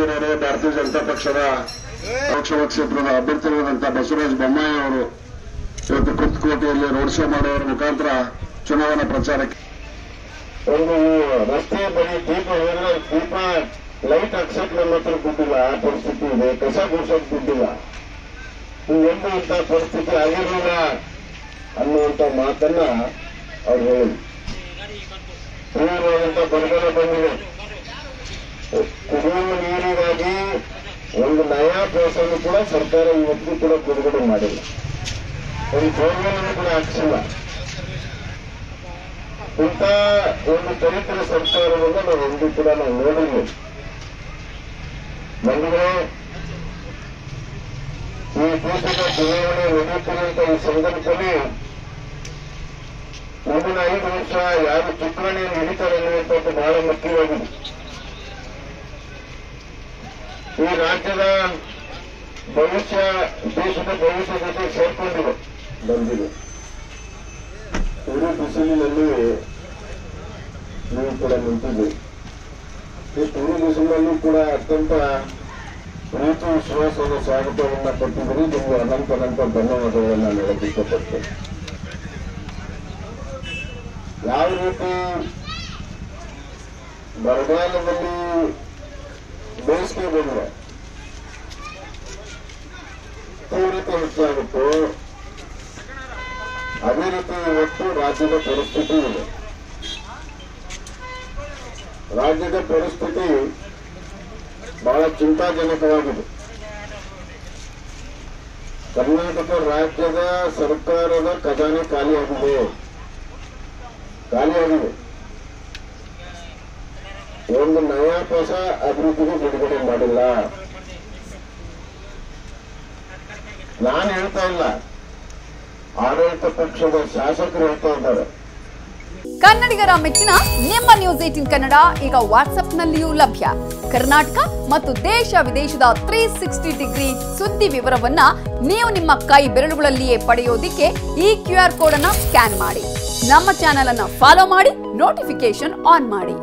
ಯಡಿಯೂರವರು ಭಾರತೀಯ ಜನತಾ ಪಕ್ಷದ ಲೋಕಸಭಾ ಕ್ಷೇತ್ರದ ಅಭ್ಯರ್ಥಿಗಳಾದಂತಹ ಬಸವರಾಜ ಬೊಮ್ಮಾಯಿ ಅವರು ಇವತ್ತು ಕುರ್ತಕೋಟೆಯಲ್ಲಿ ರೋಡ್ ಶೋ ಮಾಡುವ ಮುಖಾಂತರ ಚುನಾವಣಾ ಪ್ರಚಾರಕ್ಕೆ ಒಂದು ರಸ್ತೆ ಬರೀ ದೀಪ ಹೋದ್ರೆ ದೀಪ ಲೈಟ್ ಹಾಕ್ಸಕ್ ನಮ್ಮ ಹತ್ರ ದುಡ್ಡಿಲ್ಲ, ಆ ಪರಿಸ್ಥಿತಿ ಇದೆ. ಕಸ ಗುಡ್ಸಕ್ ದುಡ್ಡಿಲ್ಲ. ಹಿಂಗೆಂದು ಇಂಥ ಪರಿಸ್ಥಿತಿ ಆಗಿರಲಿಲ್ಲ ಅನ್ನುವಂಥ ಮಾತನ್ನ ಅವ್ರು ಹೇಳಿ ತೀವ್ರವಾದಂತ ಬರಗಾಲ ಬಂದಿದೆ. ಕುಡಿಯುವ ನೀರಿಗಾಗಿ ಒಂದು ನಯಾ ಪೈಸೆಯನ್ನು ಕೂಡ ಸರ್ಕಾರ ಇವತ್ತಿಗೂ ಕೂಡ ಬಿಡುಗಡೆ ಮಾಡಿಲ್ಲ. ಒಂದು ಬೋರ್ವೆಲ್ ಕೂಡ ಹಾಕಿಸಿಲ್ಲ. ಇಂಥ ಒಂದು ದಲಿತರ ಸರ್ಕಾರವನ್ನು ನಾವು ಎಂದೂ ಕೂಡ ನಾವು ನೋಡಿಲ್ಲ. ಬಂದಿದ್ರೆ ಈ ದೇಶದ ಚುನಾವಣೆ ನಡೆಯುತ್ತಿರುವಂತ ಈ ಸಂದರ್ಭದಲ್ಲಿ ಮುಂದಿನ 5 ವರ್ಷ ಯಾರು ಚುನಾವಣೆಯನ್ನು ಹಿಡಿತಾರೆ ಅನ್ನುವಂಥದ್ದು ಬಹಳ ಮುಖ್ಯವಾಗಿದೆ. ಈ ರಾಜ್ಯದ ಭವಿಷ್ಯ ದೇಶದ ಭವಿಷ್ಯ ಜೊತೆ ಸೇರ್ಕೊಂಡಿದೆ ಬಂದಿದೆ. ಉರಿ ಬಿಸಿಲಿನಲ್ಲಿ ನೀವು ಕೂಡ ನಿಂತಿದ್ದೀರಿ. ಈ ಉರಿ ಬಿಸಿಲಿನಲ್ಲೂ ಕೂಡ ಅತ್ಯಂತ ಪ್ರೀತಿ ವಿಶ್ವಾಸದ ಸ್ವಾಗತವನ್ನ ಕೊಟ್ಟಿದ್ದೀರಿ. ನಿಮಗೆ ಅನಂತ ಧನ್ಯವಾದಗಳನ್ನ ಹೇಳಕ್ಕೆ ಇಷ್ಟಪಡ್ತೇನೆ. ಯಾವ ರೀತಿ ಬರಗಾಲದಲ್ಲಿ ಬೇಸಿಗೆ ಬಂದ್ರೆ ತೀವ್ರತೆ ಹೆಚ್ಚಾಗುತ್ತೋ ಅದೇ ರೀತಿ ಇವತ್ತು ರಾಜ್ಯದ ಪರಿಸ್ಥಿತಿ ಇದೆ. ರಾಜ್ಯದ ಪರಿಸ್ಥಿತಿ ಬಹಳ ಚಿಂತಾಜನಕವಾಗಿದೆ. ಕರ್ನಾಟಕ ರಾಜ್ಯದ ಸರ್ಕಾರದ ಖಜಾನೆ ಖಾಲಿಯಾಗಿದೆ. ಒಂದು ನಯಾ ಪೈಸ ಅಭಿವೃದ್ಧಿಗೆ ಬಿಡುಗಡೆ ಮಾಡಿಲ್ಲ. ನಾನು ಹೇಳ್ತಾ ಇಲ್ಲ, ಆಡಳಿತ ಪಕ್ಷದ ಶಾಸಕರು ಹೇಳ್ತಾ ಇದ್ದಾರೆ. ಕನ್ನಡಿಗರ ಮೆಚ್ಚಿನ ನಿಮ್ಮ ನ್ಯೂಸ್ 18 ಕನ್ನಡ ಈಗ ವಾಟ್ಸ್ಆಪ್ನಲ್ಲಿಯೂ ಲಭ್ಯ. ಕರ್ನಾಟಕ ಮತ್ತು ದೇಶ ವಿದೇಶದ 360 ಡಿಗ್ರಿ ಸುದ್ದಿ ವಿವರವನ್ನ ನೀವು ನಿಮ್ಮ ಕೈ ಬೆರಳುಗಳಲ್ಲಿಯೇ ಪಡೆಯೋದಿಕ್ಕೆ ಈ QR ಕೋಡ್ ಅನ್ನು ಸ್ಕ್ಯಾನ್ ಮಾಡಿ. ನಮ್ಮ ಚಾನೆಲ್ ಅನ್ನು ಫಾಲೋ ಮಾಡಿ, ನೋಟಿಫಿಕೇಶನ್ ಆನ್ ಮಾಡಿ.